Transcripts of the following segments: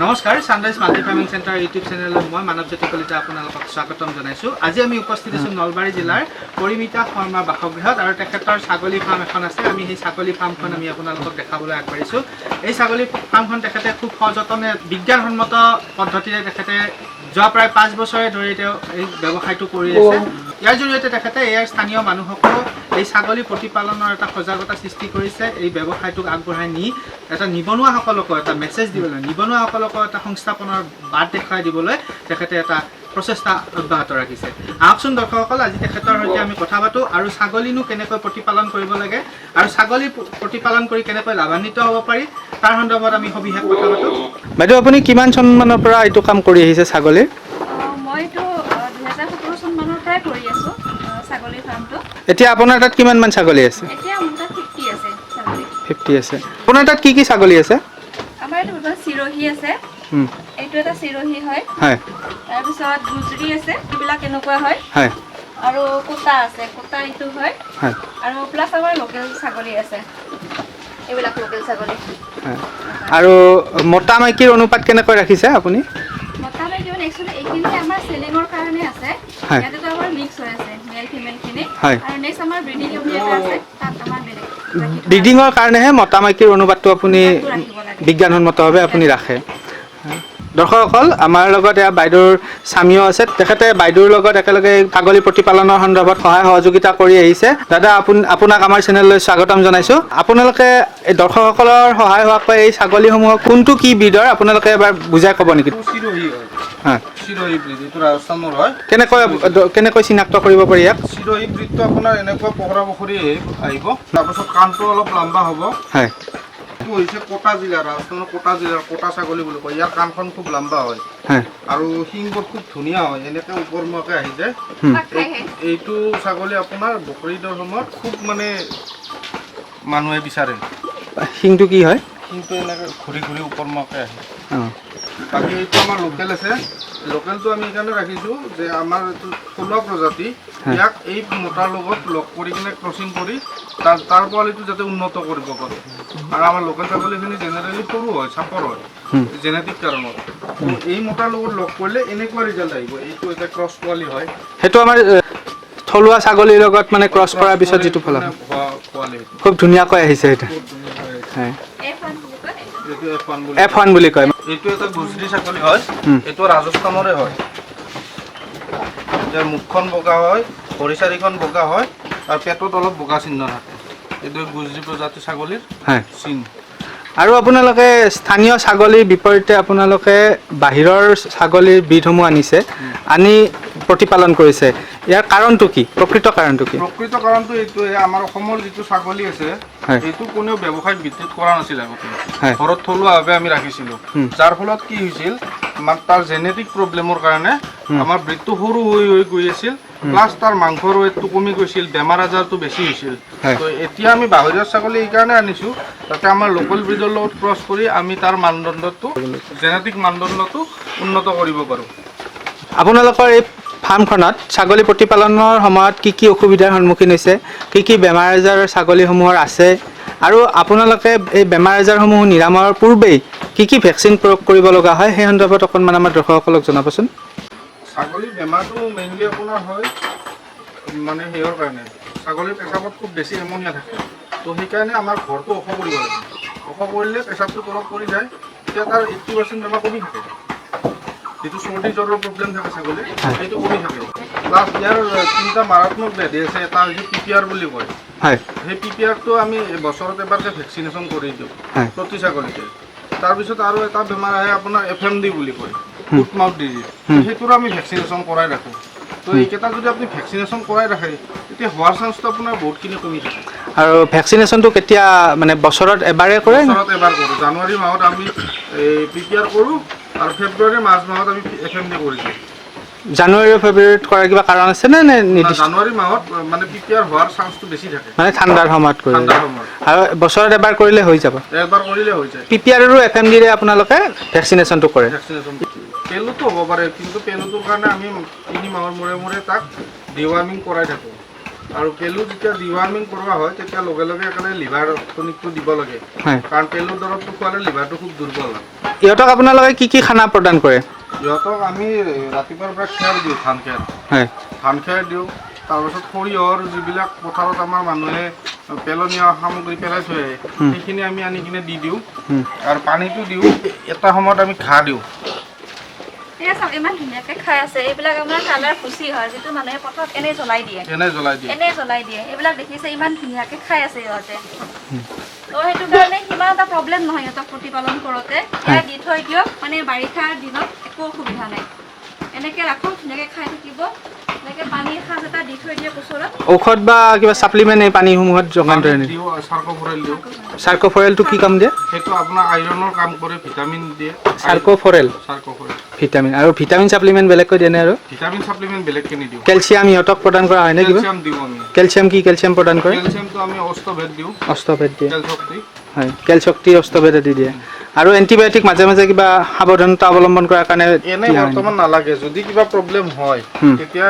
নমস্কাৰ, sunrise multi farming centre YouTube চেনেলত মই মানৱজ্যোতি কলিতা আপোনালোকক স্বাগতম জনাইছোঁ। আজি আমি উপস্থিত আছোঁ নলবাৰী জিলাৰ পৰিমিতা শৰ্মাৰ বাসগৃহত আৰু তেখেতৰ ছাগলী ফাৰ্ম এখন আছে। আমি সেই ছাগলী ফাৰ্মখন আমি আপোনালোকক দেখাবলৈ আগবাঢ়িছোঁ। এই ছাগলী ফাৰ্মখন তেখেতে খুব সযতনে বিজ্ঞানসন্মত পদ্ধতিৰে তেখেতে যোৱা প্ৰায় 5 বছৰে ধৰি তেওঁ এই ব্যৱসায়টো কৰি আছে। ইয়াৰ জৰিয়তে তেখেতে ইয়াৰ স্থানীয় মানুহসকলো এই ছাগলী প্ৰতিপালনৰ এটা সজাগতা সৃষ্টি কৰিছে। এই ব্যৱসায়টোক আগবঢ়াই নি এটা নিবনুৱাসকলকো এটা মেছেজ দিবলৈ, নিবনুৱাসকলকো এটা সংস্থাপনৰ বাট দেখুৱাই দিবলৈ তেখেতে এটা প্ৰচেষ্টা অব্যাহত ৰাখিছে। আহকচোন দৰ্শকসকল, আজি তেখেতৰ সৈতে আমি কথা পাতোঁ আৰু ছাগলীনো কেনেকৈ প্ৰতিপালন কৰিব লাগে আৰু ছাগলী প্ৰতিপালন কৰি কেনেকৈ লাভান্বিত হ'ব পাৰি তাৰ সন্দৰ্ভত আমি সবিশেষ কথা পাতোঁ। বাইদেউ, আপুনি কিমান চনমানৰ পৰা এইটো কাম কৰি আহিছে ছাগলীৰ? মইতো 2017 চন মানৰ পৰাই কৰি আছো ছাগলীৰ ফাৰ্মটো। এতিয়া আপোনাৰ তাত কিমানমান ছাগলী আছে? এতিয়া মোৰ তাত 50 আছে ছাগলী। 50 আছে। আপোনাৰ তাত কি ছাগলী আছে? আমাৰ এইটো দুটা চিৰহি আছে। এইটো এটা চিৰহি হয়। তাৰপিছত গুজৰি আছে, এইবিলাক এনেকুৱা হয়। আৰু কোটা আছে, কোটা এইটো হয়। আৰু প্লাছ আমাৰ লোকেল ছাগলী আছে, এইবিলাক লোকেল ছাগলী। আৰু মতা মাইকীৰ অনুপাত কেনেকৈ ৰাখিছে আপুনি? মতা মাইকী মানে একচুৱেলি এইখিনি আমাৰ চেলিঙৰ কাৰণে আছে। ইয়াতেতো আমাৰ মিক্স হৈ আছে মেল ফিমেলখিনি। আৰু নেক্সট আমাৰ ব্ৰিডিং ইউনিট এটা আছে, তাত আমাৰ বেলেগ ব্ৰিডিঙৰ কাৰণেহে মতা মাইকীৰ অনুপাতটো আপুনি বিজ্ঞানসন্মতভাৱে আপুনি ৰাখে। দৰ্শকসকল, আমাৰ লগত এয়া বাইদেউৰ স্বামীও আছে। তেখেতে বাইদেউৰ লগত একেলগে ছাগলী প্ৰতিপালনৰ সন্দৰ্ভত সহায় সহযোগিতা কৰি আহিছে। দাদা, আপোনাক আমাৰ চেনেললৈ স্বাগতম জনাইছোঁ। আপোনালোকে এই দৰ্শকসকলৰ সহায় হোৱাকৈ এই ছাগলীসমূহক কোনটো কি ব্ৰীডৰ আপোনালোকে এবাৰ বুজাই ক'ব নেকি? চিৰহি ব্ৰীড, এইটো ৰাজস্থানৰ হয়। কেনেকৈ চিনাক্ত কৰিব পাৰি ইয়াক? চিৰহি ব্ৰীডটো আপোনাৰ এনেকুৱা পহৰা পুখুৰী আহিব, তাৰপাছত কাণটো অলপ লম্বা হ'ব। এইটো হৈছে কোটা জিলা, ৰাজস্থানৰ কোটা জিলাৰ কোটা ছাগলী বুলি কয়। ইয়াৰ কাণখন খুব লম্বা হয় আৰু শিংবোৰ খুব ধুনীয়া হয়, এনেকৈ ওপৰমুৱাকৈ আহি যায়। এইটো ছাগলী আপোনাৰ বকৰীদৰ সময়ত খুব মানে মানুহে বিচাৰে। শিংটো কি হয়? শিংটো এনেকৈ ঘূৰি ঘূৰি ওপৰমুৱাকৈ আহে। বাকী এইটো আমাৰ লোকেল আছে। লোকেলটো আমি সেইকাৰণে ৰাখিছোঁ যে আমাৰ এইটো থলুৱা প্ৰজাতি, ইয়াক এই মতাৰ লগত লগ কৰি কিনে ক্ৰচিং কৰি তাৰ পোৱালিটো যাতে উন্নত কৰিব পাৰোঁ। আৰু আমাৰ লোকেল ছাগলীখিনি জেনেৰেলি সৰু হয়, চাপৰ হয় জেনেটিক কাৰণত। এই মতাৰ লগত লগ কৰিলে এনেকুৱা ৰিজাল্ট আহিব। এইটো এটা ক্ৰছ পোৱালি হয়। সেইটো আমাৰ থলুৱা ছাগলীৰ লগত মানে ক্ৰছ কৰাৰ পিছত যিটো ফলাফল পোৱালি খুব ধুনীয়াকৈ আহিছে। সেইটো F1 বুলি কয়। এইটো এটা গুজৰি ছাগলী হয়, এইটো ৰাজস্থানৰে হয়। ইয়াৰ মুখখন বগা হয়, ভৰি চাৰিখন বগা হয় আৰু পেটত অলপ বগা চিহ্ন থাকে। এইটো গুজৰি প্ৰজাতিৰ ছাগলীৰ চিন। আৰু আপোনালোকে স্থানীয় ছাগলীৰ বিপৰীতে আপোনালোকে বাহিৰৰ ছাগলীৰ ব্ৰীডসমূহ আনিছে, আনি প্ৰতিপালন কৰিছে। ইয়াৰ কাৰণটো কি? প্ৰকৃত কাৰণটো কি? প্ৰকৃত কাৰণটো এইটোৱে, আমাৰ অসমৰ যিটো ছাগলী আছে সেইটো কোনেও ব্যৱসায়িক ভিত্তিত কৰা নাছিল আগতে। ঘৰত থলুৱাভাৱে আমি ৰাখিছিলোঁ, যাৰ ফলত কি হৈছিল, তাৰ জেনেটিক প্ৰব্লেমৰ কাৰণে আমাৰ ব্ৰীডটো সৰু হৈ হৈ গৈ আছিল, প্লাছ তাৰ মাংসৰ ৱেটটো কমি গৈছিল, বেমাৰ আজাৰটো বেছি হৈছিল। তো এতিয়া আমি বাহিৰৰ ছাগলী এইকাৰণে আনিছোঁ যাতে আমাৰ লোকেল ব্ৰীডৰ লগত ক্ৰছ কৰি আমি তাৰ মানদণ্ডটো, জেনেটিক মানদণ্ডটো উন্নত কৰিব পাৰোঁ। আপোনালোকৰ এই ফাৰ্মখনত ছাগলী প্ৰতিপালনৰ সময়ত কি কি অসুবিধাৰ সন্মুখীন হৈছে, কি কি বেমাৰ আজাৰ ছাগলীসমূহৰ আছে, আৰু আপোনালোকে এই বেমাৰ আজাৰসমূহ নিৰাময়ৰ পূৰ্বেই কি কি ভেকচিন প্ৰয়োগ কৰিব লগা হয়, সেই সন্দৰ্ভত অকণমান আমাৰ দৰ্শকসকলক জনাবচোন। ছাগলীৰ বেমাৰটো মেইনলি আপোনাৰ হয় মানে সেইৰ কাৰণে, ছাগলীৰ পেচাবত খুব বেছি এমনিয়া থাকে। তো সেইকাৰণে আমাৰ ঘৰটো ওখ কৰিব লাগে। ওখ কৰিলে পেচাবটো তলত পৰি যায়, তেতিয়া তাৰ 80% বেমাৰ কমি থাকে। যিটো চৰ্দি জ্বৰৰ প্ৰব্লেম থাকে ছাগলীৰ, সেইটো কমি থাকে। প্লাছ ইয়াৰ 3টা মাৰাত্মক ব্যাধি আছে। এটা হৈছে PPR বুলি কয়। সেই PPRটো আমি বছৰত এবাৰকৈ ভেকচিনেশ্যন কৰি দিওঁ প্ৰতি ছাগলীতে। তাৰপিছত আৰু এটা বেমাৰ আহে আপোনাৰ FMD বুলি কয়, ফুট মাউথ ডিজিজ। সেইটোৰো আমি ভেকচিনেশ্যন কৰাই ৰাখোঁ। তো এইকেইটা যদি আপুনি ভেকচিনেশ্যন কৰাই ৰাখে, তেতিয়া হোৱাৰ চান্সটো আপোনাৰ বহুতখিনি কমি থাকে। আৰু ভেকচিনেশ্যনটো কেতিয়া, মানে বছৰত এবাৰে কৰে? বছৰত এবাৰ কৰোঁ। জানুৱাৰী মাহত আমি PPR কৰোঁ আৰু ফেব্ৰুৱাৰী মাৰ্চ মাহত আমি FMD কৰি দিওঁ। জানুৱাৰী ফেব্ৰুৱাৰীত কৰাৰ কিবা কাৰণ আছে নে? জানুৱাৰী মাহত মানে PPR হোৱাৰ চান্সটো বেছি থাকে, মানে ঠাণ্ডাৰ সময়ত কৰিলে। আৰু বছৰত এবাৰ কৰিলে হৈ যাব? এবাৰ কৰিলে হৈ যায়। PPR আৰু FMDৰে আপোনালোকে ভেকচিনেশ্যনটো কৰে? পেলুটো হ'ব পাৰে, কিন্তু পেলুটোৰ কাৰণে আমি 3 মাহৰ মূৰে মূৰে তাক ডিৱাৰ্মিং কৰাই থাকোঁ। আৰু পেলু যেতিয়া ডিৱাৰ্মিং কৰোৱা হয় তেতিয়া লগে লগে একেবাৰে লিভাৰ টনিকটো দিব লাগে, কাৰণ পেলু দৰৱটো খোৱালে লিভাৰটো খুব দুৰ্বল হয়। ইহঁতক আপোনালোকে কি খানা প্ৰদান কৰে? ইহঁতক আমি ৰাতিপুৱাৰ পৰা খেৰ দিওঁ, ধান খেৰ দিওঁ। তাৰপিছত সৰিয়হৰ যিবিলাক পথাৰত আমাৰ মানুহে পেলনীয়া সামগ্ৰী পেলাই থৈ আহে সেইখিনি আমি আনি কিনে দি দিওঁ, আৰু পানীটো দিওঁ। এটা সময়ত আমি ঘাঁহ দিওঁ। এয়া চাওক ইমান ধুনীয়াকৈ খাই আছে। এইবিলাক আমাৰ কালাৰ ফুচি হয়, যিটো মানুহে পথাৰত এনেই জ্বলাই দিয়ে। এইবিলাক দেখিছে ইমান ধুনীয়াকৈ খাই আছে ইহঁতে। তো সেইটো কাৰণে সিমান এটা প্ৰব্লেম নহয় সিহঁতক প্ৰতিপালন কৰোঁতে। সেয়া দি থৈ দিয়ক, মানে বাৰিষাৰ দিনত একো অসুবিধা নাই। এনেকৈ ৰাখক, ধুনীয়াকৈ খাই থাকিব। এনেকৈ পানীৰ সাজ এটা দি থৈ দিয়ক ওচৰত। ঔষধ বা কিবা ছাপ্লিমেণ্ট এই পানীসমূহত যোগান ধৰে নেকি? দিওঁ, চাৰ্কোফৰেল দিওঁ। চাৰ্কোফৰেলটো কি কাম দিয়ে? সেইটো আপোনাৰ আইৰণৰ কাম কৰে, ভিটামিন দিয়ে। চাৰ্কোফৰেল ভিটামিন, আৰু ভিটামিন ছাপ্লিমেণ্ট বেলেগকৈ দিয়ে নে? আৰু ভিটামিন ছাপ্লিমেণ্ট বেলেগকৈ নিদিওঁ। কেলছিয়াম ইহঁতক প্ৰদান কৰা হয় নে কিবা? কেলছিয়াম দিওঁ আমি। কেলছিয়াম কি কেলছিয়াম প্ৰদান কৰে? কেলছিয়ামটো আমি অষ্টভেদ দিওঁ। অষ্টভেদ দিয়ে, কেলশক্তি। হয়, কেলশক্তি অষ্টভেদ আদি দিয়ে। আৰু এণ্টিবায়'টিক মাজে মাজে কিবা সাৱধানতা অৱলম্বন কৰাৰ কাৰণে এনে বৰ্তমান নালাগে। যদি কিবা প্ৰব্লেম হয় তেতিয়া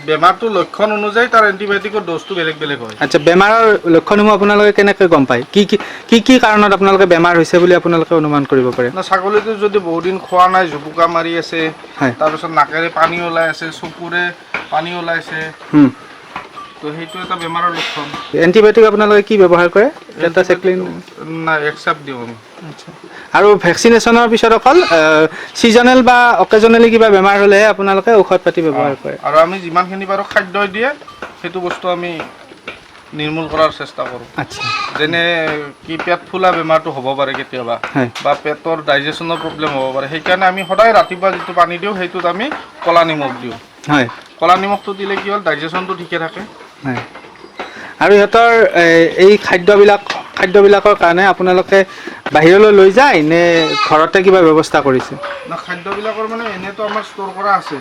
বেমাৰটোৰ লক্ষণ অনুযায়ী তাৰ এণ্টিবায়'টিকৰ ড'জটো বেলেগ বেলেগ হয়। আচ্ছা, বেমাৰৰ লক্ষণসমূহ আপোনালোকে কেনেকৈ গম পায়? কি কাৰণত আপোনালোকে বেমাৰ হৈছে বুলি আপোনালোকে অনুমান কৰিব পাৰে? ছাগলীটো যদি বহুত দিন খোৱা নাই, জুপুকা মাৰি আছে, তাৰপিছত নাকেৰে পানী ওলাই আছে, চকুৰে পানী ওলাইছে, তো সেইটো এটা বেমাৰৰ লক্ষণ। এণ্টিবায়'টিক আপোনালোকে কি ব্যৱহাৰ কৰে? টেট্ৰাচাইক্লিন নাই, এক্সেপ্ট দিওঁ আমি। আচ্ছা, আৰু ভেকচিনেশ্যনৰ পিছত অকল ছিজনেল বা অকেজনেলি কিবা বেমাৰ হ'লেহে আপোনালোকে ঔষধ পাতি ব্যৱহাৰ কৰে? আৰু আমি যিমানখিনি পাৰোঁ খাদ্য দিয়ে সেইটো বস্তু আমি নিৰ্মূল কৰাৰ চেষ্টা কৰোঁ। আচ্ছা, যেনে কি পেট ফুলা বেমাৰটো হ'ব পাৰে কেতিয়াবা, বা পেটৰ ডাইজেশ্যনৰ প্ৰব্লেম হ'ব পাৰে। সেইকাৰণে আমি সদায় ৰাতিপুৱা যিটো পানী দিওঁ সেইটোত আমি ক'লা নিমখ দিওঁ। হয়, ক'লা নিমখটো দিলে কি হ'ল, ডাইজেশ্যনটো ঠিকে থাকে। হয়, আৰু সিহঁতৰ এই খাদ্যবিলাকৰ কাৰণে আপোনালোকে বাহিৰলৈ লৈ যায় নে ঘৰতে কিবা ব্যৱস্থা কৰিছে? না, খাদ্যবিলাকৰ মানে এনেতো আমাৰ ষ্ট'ৰ কৰা আছে,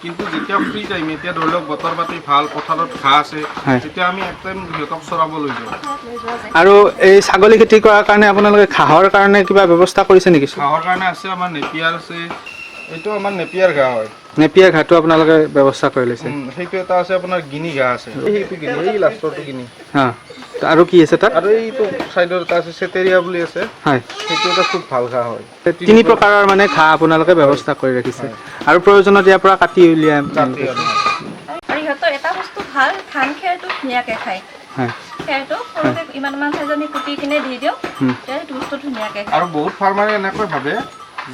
কিন্তু যেতিয়া ফ্ৰী টাইম, এতিয়া ধৰি লওক বতৰ পাতি ভাল, পথাৰত ঘাঁহ আছে, তেতিয়া আমি এক টাইম সিহঁতক চৰাব লৈ যাওঁ। আৰু এই ছাগলী খেতি কৰাৰ কাৰণে আপোনালোকে ঘাঁহৰ কাৰণে কিবা ব্যৱস্থা কৰিছে নেকি? ঘাঁহৰ কাৰণে আছে, আমাৰ নেপিয়াৰ আছে। এইটো আমাৰ নেপিয়াৰ ঘাঁহ হয়। নেপিয়াৰ ঘাঁহটো আপোনালোকে ব্যৱস্থা কৰি লৈছে? সেইটো এটা আছে আপোনাৰ গিনি ঘাঁহ আছে, সেইটো গিনি, এই লাষ্টৰটো গিনি। আৰু কি আছে তাত? আৰু এইটো চাইডৰ এটা আছে চেটেৰিয়া বুলি আছে, হয়, সেইটো এটা খুব ভাল ঘাঁহ হয়। 3 প্ৰকাৰৰ মানে ঘাঁহ আপোনালোকে ব্যৱস্থা কৰি ৰাখিছে, আৰু প্ৰয়োজনত ইয়াৰ পৰা কাটি উলিয়াই। আৰু ইহঁতৰ এটা বস্তু ভাল, ধান খেৰটো ধুনীয়াকৈ খায়। খেৰটো সৰুতে ইমান চাইজ আমি কুটি কিনে দি দিওঁ, সেইটো বস্তু ধুনীয়াকৈ খায়। আৰু বহুত ফাৰ্মাৰে এনেকৈ ভাবে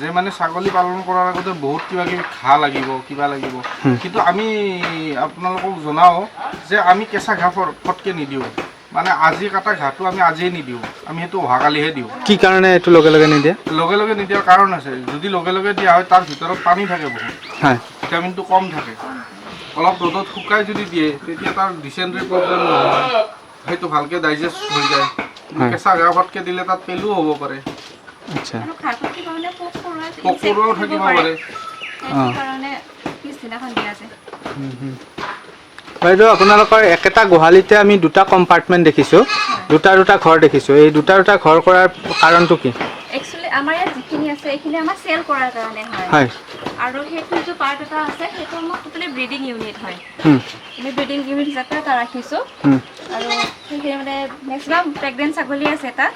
যে মানে ছাগলী পালন কৰাৰ আগতে বহুত কিবা কিবি ঘাঁহ লাগিব, কিবা লাগিব, কিন্তু আমি আপোনালোকক জনাওঁ যে আমি কেঁচা ঘাঁহ ফটকৈ নিদিওঁ। মানে আজি কাটা ঘাঁহটো আমি আজিয়ে নিদিওঁ, আমি সেইটো অহাকালিহে দিওঁ। কি কাৰণে এইটো লগে লগে নিদিয়ে? লগে লগে নিদিয়াৰ কাৰণ আছে। যদি লগে লগে দিয়া হয় তাৰ ভিতৰত পানী থাকে বহুত, ভিটামিনটো কম থাকে। অলপ ৰ'দত শুকাই যদি দিয়ে তেতিয়া তাৰ ডিচেণ্ট্ৰি প্ৰব্লেম নহয়, সেইটো ভালকৈ ডাইজেষ্ট হৈ যায়। কেঁচা ঘাঁহ ফটকৈ দিলে তাত পেলু হ'ব পাৰে। আচ্ছা, পোক পৰুৱাও থাকিব পাৰে। বাইদেউ, আপোনালোকৰ একেটা গোহালিতে আমি 2টা কম্পাৰ্টমেণ্ট দেখিছোঁ, 2টা ঘৰ দেখিছোঁ। এই 2টা ঘৰ কৰাৰ কাৰণটো কি? একচুৱেলি আমাৰ ইয়াত যিখিনি আছে এইখিনি আমাৰ চেল কৰাৰ কাৰণে হয়। আৰু সেইটো যে পাৰ্ট এটা আছে সেইটো আমাৰ টোটেলি ব্ৰিডিং ইউনিট হয়। আমি ব্ৰিডিং ইউনিট হিচাপে এটা ৰাখিছোঁ, আৰু সেইখিনি মানে মেক্সিমাম প্ৰেগনেণ্ট ছাগলী আছে তাত,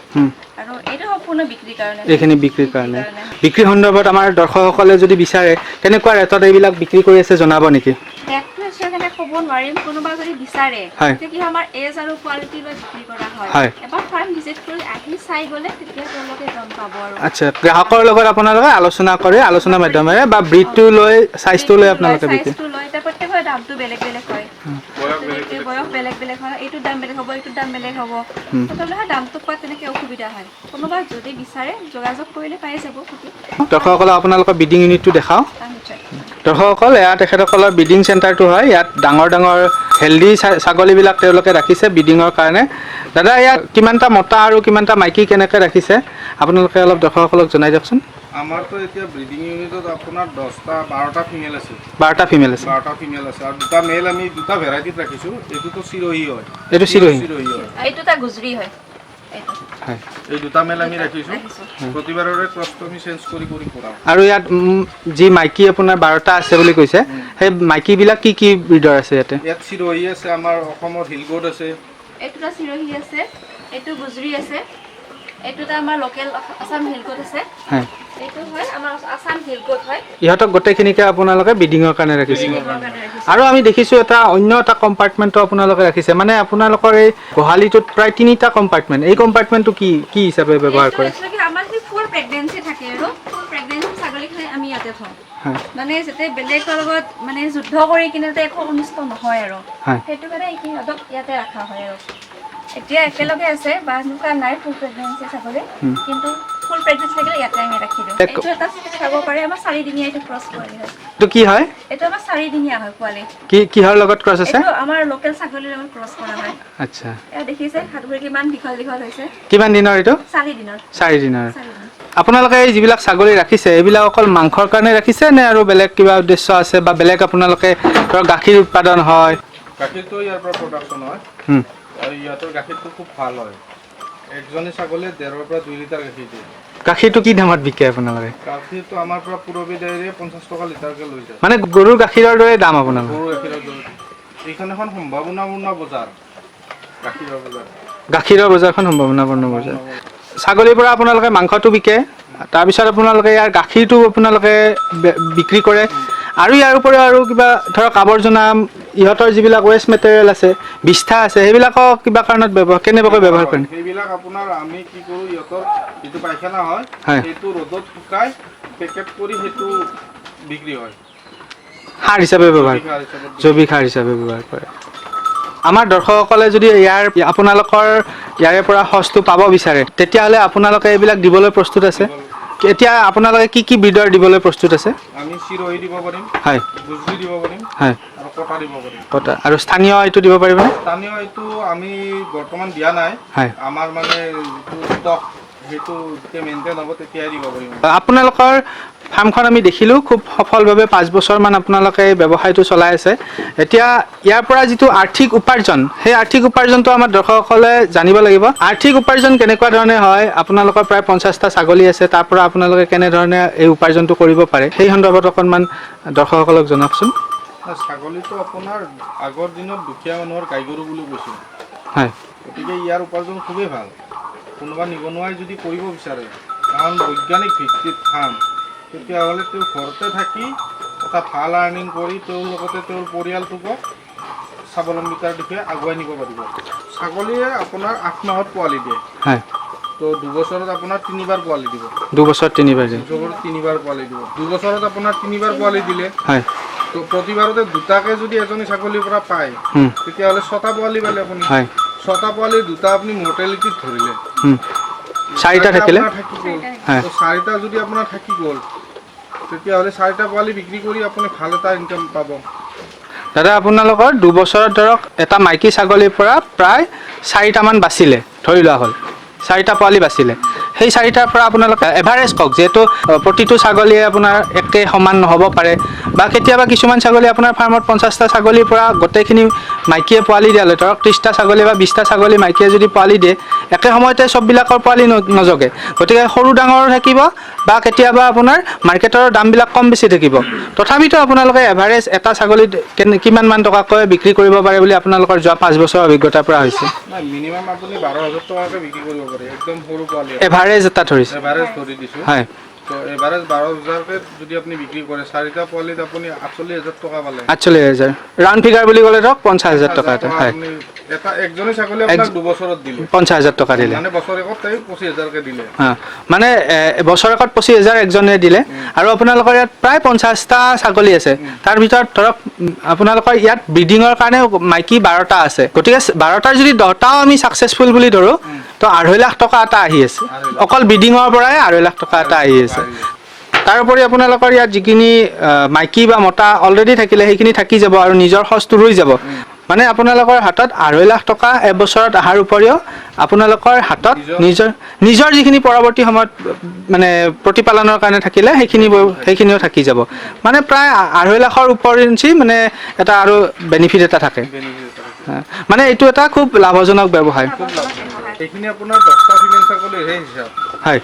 আৰু এইটো সম্পূৰ্ণ বিক্ৰীৰ কাৰণে। এইখিনি বিক্ৰীৰ কাৰণে। বিক্ৰী সন্দৰ্ভত আমাৰ দৰ্শকসকলে যদি বিচাৰে কেনেকুৱা ৰেটত এইবিলাক বিক্ৰী কৰি আছে জনাব নেকি? ৰেটটো এক্সুৱেলি ক'ব নোৱাৰিম, কোনোবা যদি বিচাৰে তেতিয়া কি আমাৰ এজ আৰু কোৱালিটি লৈ বিক্ৰী কৰা হয়। এবাৰ ফাৰ্ম ভিজিট কৰি আহি চাই গ'লে তেতিয়া তেওঁলোকে গম পাব। আৰু আচ্ছা, গ্ৰাহকৰ লগত আপোনালোকে আলোচনা কৰে, আলোচনাৰ মাধ্যমেৰে বা ব্ৰিডটো লৈ চাইজটো লৈ আপোনালোকে বিক্ৰী? এতিয়া প্ৰত্যেকৰে দামটো বেলেগ বেলেগ হয়, বয়স বেলেগ বেলেগ হয়, এইটোৰ দাম বেলেগ হ'ব, এইটোৰ দাম বেলেগ হ'ব, তেওঁলোকে দামটো পোৱাত তেনেকৈ অসুবিধা হয়। কোনোবা যদি বিচাৰে যোগাযোগ কৰিলে পাই যাব। দৰ্শকসকলক আপোনালোকৰ ব্ৰিডিং ইউনিটটো দেখাওঁ। দৰ্শকসকল, এয়া তেখেতসকলৰ ব্ৰিডিং চেণ্টাৰটো হয়। ইয়াত ডাঙৰ ডাঙৰ হেল্ডি ছাগলীবিলাক তেওঁলোকে ৰাখিছে ব্ৰিডিঙৰ কাৰণে। দাদা, ইয়াত কিমানটা মতা আৰু কিমানটা মাইকী কেনেকৈ ৰাখিছে আপোনালোকে অলপ দৰ্শকসকলক জনাই দিয়কচোন। আমাৰতো এতিয়া ব্ৰিডিং ইউনিটত আপোনাৰ 12টা ফিমেল আছে। 12টা ফিমেল আছে। 12টা ফিমেল আছে, আৰু 2টা মেল আমি 2টা ভেৰাইটিত ৰাখিছোঁ। এইটোতো চিৰহি হয়, এইটো চিৰহি হয়, এইটো এটা গুজৰি হয়। হয় এই দুটা মেল আমি ৰাখিছোঁ প্ৰতিবাৰৰে ক্ৰছটো আমি চেঞ্জ কৰি কৰাওঁ আৰু ইয়াত যি মাইকী আপোনাৰ 12টা আছে বুলি কৈছে সেই মাইকীবিলাক কি কি ব্ৰিডৰ আছে ইয়াতে ইয়াত চিৰহি আছে আমাৰ অসমৰ হিলগোট আছে এইটোটা চিৰহি আছে এইটো গুজৰি আছে এইটোটা আমাৰ লোকেল আসাম হিলগোট আছে হয় এইটো হয় আমাৰ আসাম হিলগোট হয় ইহঁতক গোটেইখিনিকে আপোনালোকে ব্ৰিডিঙৰ কাৰণে ৰাখিছে আৰু আমি দেখিছোঁ এটা অন্য এটা কম্পাৰ্টমেণ্টো আপোনালোকে ৰাখিছে মানে আপোনালোকৰ এই গোহালিটোত প্ৰায় 3টা কম্পাৰ্টমেণ্ট এই কম্পাৰ্টমেণ্টটো কি হিচাপে ব্যৱহাৰ কৰে আমাৰ যি ফুল প্ৰেগনেঞ্চি থাকে আৰু ফুল প্ৰেগনেঞ্চি ছাগলীখিনি আমি ইয়াতে থওঁ মানে যাতে বেলেগৰ লগত মানে যুদ্ধ কৰি কিনে যাতে একো অনিষ্ট নহয় আৰু সেইটো কাৰণে সিহঁতক ইয়াতে ৰখা হয় আৰু এতিয়া একেলগে আছে বা এনেকুৱা নাই ফুল প্ৰেগনেঞ্চি ছাগলী কিন্তু ফুল প্ৰেগনেঞ্চি থাকিলে ইয়াতে আমি ৰাখি দিওঁ এইটো এটা চাব পাৰে আমাৰ 4 দিনীয়া এইটো ক্ৰছ পোৱালি হয় এইটো কি হয় এইটো আমাৰ 4 দিনীয়া হয় পোৱালি কিহৰ লগত ক্ৰছ আছে এইটো আমাৰ লোকেল ছাগলীৰ লগত ক্ৰছ কৰা হয় আচ্ছা এয়া দেখিছে হাতভৰি কিমান দীঘল হৈছে কিমান দিনৰ এইটো 4 দিনৰ 4 দিনৰ আপোনালোকে এই যিবিলাক ছাগলী ৰাখিছে এইবিলাক অকল মাংসৰ কাৰণে ৰাখিছে নে আৰু বেলেগ কিবা উদ্দেশ্য আছে বা বেলেগ আপোনালোকে ধৰক গাখীৰ উৎপাদন হয় গাখীৰটো ইয়াৰ পৰা প্ৰডাকশ্যন হয় আৰু ইহঁতৰ গাখীৰটো খুব ভাল হয় একজনী ছাগলীয়ে 1.5 পৰা 2 লিটাৰ গাখীৰ দিয়ে গাখীৰটো কি দামত বিকে আপোনালোকে গাখীৰটো আমাৰ পৰা পুৰবী ডায়েৰীয়ে 50 টকা লিটাৰকৈ লৈ যায় মানে গৰুৰ গাখীৰৰ দৰে দাম আপোনালোকৰ গৰুৰ গাখীৰৰ দৰে এইখন এখন সম্ভাৱনাপূৰ্ণ বজাৰ গাখীৰৰ বজাৰখন সম্ভাৱনাপূৰ্ণ বজাৰ ছাগলীৰ পৰা আপোনালোকে মাংসটো বিকে তাৰপিছত আপোনালোকে ইয়াৰ গাখীৰটো আপোনালোকে বিক্ৰী কৰে আৰু ইয়াৰ উপৰিও আৰু কিবা ধৰক আৱৰ্জনা ইহঁতৰ যিবিলাক ৱেষ্ট মেটেৰিয়েল আছে বিষ্ঠা আছে সেইবিলাকক কিবা কাৰণত কেনেবাকৈ ব্যৱহাৰ কৰে সেইবিলাক আপোনাৰ আমি কি কৰোঁ ইহঁতৰ যিটো পায়খানা হয় সেইটো ৰ'দত শুকাই পেকেট কৰি সেইটো বিক্ৰী হয় সাৰ হিচাপে ব্যৱহাৰ জৈৱিক সাৰ হিচাপে ব্যৱহাৰ কৰে আমাৰ দৰ্শকসকলে যদি আপোনালোকৰ ইয়াৰে পৰা সঁচটো পাব বিচাৰে তেতিয়াহ'লে আপোনালোকে এইবিলাক দিবলৈ প্ৰস্তুত আছে এতিয়া আপোনালোকে কি ব্ৰিডৰ দিবলৈ প্ৰস্তুত আছে আমি চিৰহি দিব পাৰিম হয় গুজৰি দিব পাৰিম হয় আৰু কটা দিব পাৰিম কটা আৰু স্থানীয় এইটো দিব পাৰিবনে স্থানীয় এইটো আমি বৰ্তমান দিয়া নাই হয় আমাৰ মানে যিটো ষ্টক সেইটো যেতিয়া মেইনটেইন হ'ব তেতিয়াই দিব পাৰিম আপোনালোকৰ ফাৰ্মখন আমি দেখিলোঁ খুব সফলভাৱে 5 বছৰমান আপোনালোকে এই ব্যৱসায়টো চলাই আছে এতিয়া ইয়াৰ পৰা যিটো আৰ্থিক উপাৰ্জন সেই আৰ্থিক উপাৰ্জনটো আমাৰ দৰ্শকসকলে জানিব লাগিব আৰ্থিক উপাৰ্জন কেনেকুৱা ধৰণে হয় আপোনালোকৰ প্ৰায় 50টা ছাগলী আছে তাৰ পৰা আপোনালোকে কেনেধৰণে এই উপাৰ্জনটো কৰিব পাৰে সেই সন্দৰ্ভত অকণমান দৰ্শকসকলক জনাওকচোন ছাগলীটো আপোনাৰ আগৰ দিনত দুখীয়া মানুহৰ গাই গৰু বুলি কৈছিল হয় গতিকে ইয়াৰ উপাৰ্জন খুবেই ভাল কোনোবা নিবনুৱাই যদি কৰিব বিচাৰে কাৰণ বৈজ্ঞানিক ভিত্তিত ফাৰ্ম তেতিয়াহ'লে তেওঁ ঘৰতে থাকি এটা ভাল আৰ্নিং কৰি তেওঁৰ লগতে তেওঁৰ পৰিয়ালটোকো স্বাৱলম্বিতাৰ দিশে আগুৱাই নিব পাৰিব ছাগলীয়ে আপোনাৰ 8 মাহত পোৱালি দিয়ে হয় তো 2 বছৰত আপোনাৰ 3বাৰ পোৱালি দিব 2 বছৰত 3বাৰ দিয়ে 3বাৰ পোৱালি দিব 2 বছৰত আপোনাৰ 3বাৰ পোৱালি দিলে হয় তো প্ৰতিবাৰতে দুটাকে যদি এজনী ছাগলীৰ পৰা পায় তেতিয়াহ'লে 6টা পোৱালি পালে আপুনি হয় 6টা পোৱালি দুটা আপুনি মৰ্টেলিটিত ধৰিলে 4টা থাকিলে হয় তো 4টা যদি আপোনাৰ থাকি গ'ল তেতিয়াহ'লে 4টা পোৱালি বিক্ৰী কৰি আপুনি ভাল এটা ইনকাম পাব দাদা আপোনালোকৰ 2 বছৰত ধৰক এটা মাইকী ছাগলীৰ পৰা প্ৰায় 4টামান বাচিলে ধৰি লোৱা হ'ল 4টা পোৱালি বাচিলে সেই 4টাৰ পৰা আপোনালোকে এভাৰেজ কওক যিহেতু প্ৰতিটো ছাগলীয়ে আপোনাৰ একে সমান নহ'ব পাৰে বা কেতিয়াবা কিছুমান ছাগলী আপোনাৰ ফাৰ্মত 50টা ছাগলীৰ পৰা গোটেইখিনি মাইকীয়ে পোৱালি দিয়ালে ধৰক 30টা ছাগলী বা 20টা ছাগলী মাইকীয়ে যদি পোৱালি দিয়ে একে সময়তে চববিলাকৰ পোৱালি নজগে গতিকে সৰু ডাঙৰ থাকিব বা কেতিয়াবা আপোনাৰ মাৰ্কেটৰ দামবিলাক কম বেছি থাকিব তথাপিতো আপোনালোকে এভাৰেজ এটা ছাগলীত কিমানমান টকাকৈ বিক্ৰী কৰিব পাৰে বুলি আপোনালোকৰ যোৱা 5 বছৰৰ অভিজ্ঞতাৰ পৰা হৈছে মিনিমাম আপুনি 12,000 টকাকৈ বিক্ৰী কৰিব পাৰে একদম সৰু পোৱালি এভাৰেজ এটা ধৰিছে এভাৰেজ ধৰি দিছোঁ হয় তো এভাৰেজ 12,000কে যদি আপুনি বিক্ৰী কৰে 4টা পোৱালিত আপুনি 48,000 টকা পালে 48,000 ৰাউণ্ড ফিগাৰ বুলি ক'লে ধৰক 50,000 টকা এটা হয় এটা একজনী ছাগলী আপোনাক 2 বছৰত দিলে 50,000 টকা দিলে মানে বছৰেকত তাই 25,000কে দিলে মানে বছৰেকত 25,000 একজনে দিলে আৰু আপোনালোকৰ ইয়াত প্ৰায় 50টা ছাগলী আছে তাৰ ভিতৰত ধৰক আপোনালোকৰ ইয়াত ব্ৰিডিঙৰ কাৰণে মাইকী 12টা আছে গতিকে 12টাৰ যদি 10টাও আমি ছাকচেছফুল বুলি ধৰোঁ তো 2.5 লাখ টকা এটা আহি আছে অকল ব্ৰিডিঙৰ পৰাই 2.5 লাখ টকা এটা আহি আছে তাৰোপৰি আপোনালোকৰ ইয়াত যিখিনি মাইকী বা মতা অলৰেডি থাকিলে সেইখিনি থাকি যাব আৰু নিজৰ সঁচটো ৰৈ যাব মানে আপোনালোকৰ হাতত 2.5 লাখ টকা এবছৰত অহাৰ উপৰিও আপোনালোকৰ হাতত নিজৰ যিখিনি পৰৱৰ্তী সময়ত মানে প্ৰতিপালনৰ কাৰণে থাকিলে সেইখিনিও থাকি যাব মানে প্ৰায় 2.5 লাখৰ ওপৰিঞ্চি মানে এটা আৰু বেনিফিট এটা থাকে মানে এইটো এটা খুব লাভজনক ব্যৱসায় এইখিনি আপোনাৰ 10টা ফিমেল ছাগলীৰহে হিচাপ। হয়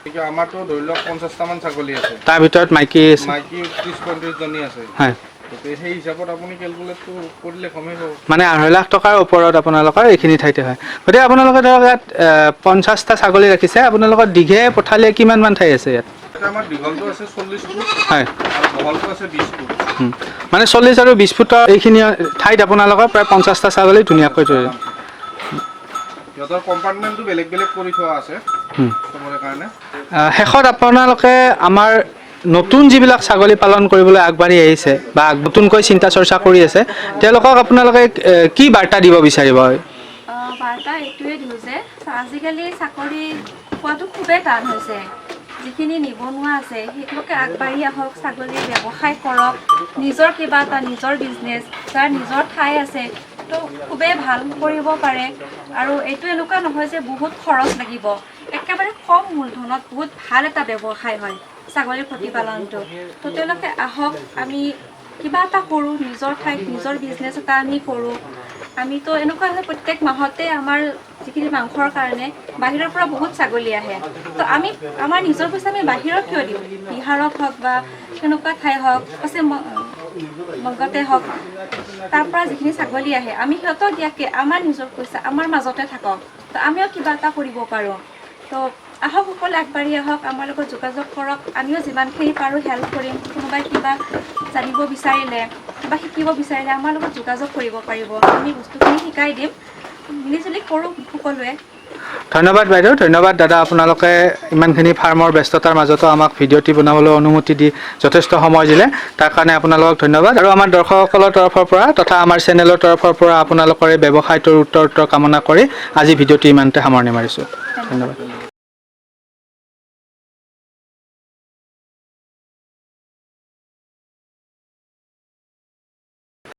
গতিকে আমাৰতো ধৰি লওক 50টামান ছাগলী আছে, তাৰ ভিতৰত মাইকী আছে। মাইকী 30-35 জনী আছে। হয় গতিকে সেই হিচাপত আপুনি কেলকুলেটটো কৰিলে কমেই পাব। মানে 2.5 লাখ টকাৰ ওপৰত আপোনালোকৰ এইখিনি ঠাইতে হয়। গতিকে আপোনালোকে ধৰক ইয়াত 50টা ছাগলী ৰাখিছে, আপোনালোকৰ দীঘে পঠালে কিমান মান ঠাই আছে ইয়াত? আমাৰ দীঘলটো আছে 40 ফুট হয় আৰু বহলটো আছে 20 ফুট। মানে 40 আৰু 20 ফুটৰ এইখিনি ঠাইত আপোনালোকৰ প্ৰায় 50টা ছাগলী ধুনীয়াকৈ থৈ সিহঁতৰ কম্পাৰ্টমেণ্টটো বেলেগ বেলেগ কৰি থোৱা আছে চবৰে কাৰণে। শেষত আপোনালোকে আমাৰ নতুন যিবিলাক ছাগলী পালন কৰিবলৈ আগবাঢ়ি আহিছে বা নতুনকৈ চিন্তা চৰ্চা কৰি আছে, তেওঁলোকক আপোনালোকে কি বাৰ্তা দিব বিচাৰিব? বাৰ্তা এইটোৱে দিওঁ যে আজিকালি চাকৰি পোৱাটো খুবেই টান হৈছে। যিখিনি নিবনুৱা আছে সেইটোকে আগবাঢ়ি আহক, ছাগলীৰ ব্যৱসায় কৰক, নিজৰ কিবা এটা নিজৰ বিজনেছ, যাৰ নিজৰ ঠাই আছে তো খুবেই ভাল কৰিব পাৰে। আৰু এইটো এনেকুৱা নহয় যে বহুত খৰচ লাগিব, একেবাৰে কম মূলধনত বহুত ভাল এটা ব্যৱসায় হয় ছাগলীৰ প্ৰতিপালনটো। তো তেওঁলোকে আহক, আমি কিবা এটা কৰোঁ, নিজৰ ঠাইত নিজৰ বিজনেছ এটা আমি কৰোঁ। আমিতো এনেকুৱা হয় প্ৰত্যেক মাহতে আমাৰ যিখিনি মাংসৰ কাৰণে বাহিৰৰ পৰা বহুত ছাগলী আহে, তো আমি আমাৰ নিজৰ পইচা আমি বাহিৰত কিয় দিওঁ? বিহাৰত হওক বা তেনেকুৱা ঠাই হওক, পশ্চিম বংগতে হওক, তাৰ পৰা যিখিনি ছাগলী আহে আমি সিহঁতক দিয়াকৈ আমাৰ নিজৰ পইচা আমাৰ মাজতে থাকক, তো আমিও কিবা এটা কৰিব পাৰোঁ। তো আহক, সকলোৱে আগবাঢ়ি আহক, আমাৰ লগত যোগাযোগ কৰক, আমিও যিমানখিনি পাৰোঁ হেল্প কৰিম। কোনোবাই কিবা জানিব বিচাৰিলে, কিবা শিকিব বিচাৰিলে আমাৰ লগত যোগাযোগ কৰিব পাৰিব, আমি বস্তুখিনি শিকাই দিম, মিলিজুলি কৰোঁ সকলোৱে। ধন্যবাদ বাইদেউ, ধন্যবাদ দাদা। আপোনালোকে ইমানখিনি ফাৰ্মৰ ব্যস্ততাৰ মাজতো আমাক ভিডিঅ'টি বনাবলৈ অনুমতি দি যথেষ্ট সময় দিলে, তাৰ কাৰণে আপোনালোকক ধন্যবাদ। আৰু আমাৰ দৰ্শকসকলৰ তৰফৰ পৰা তথা আমাৰ চেনেলৰ তৰফৰ পৰা আপোনালোকৰ এই ব্যৱসায়টোৰ উত্তৰ কামনা কৰি আজি ভিডিঅ'টি ইমানতে সামৰণি মাৰিছোঁ। ধন্যবাদ।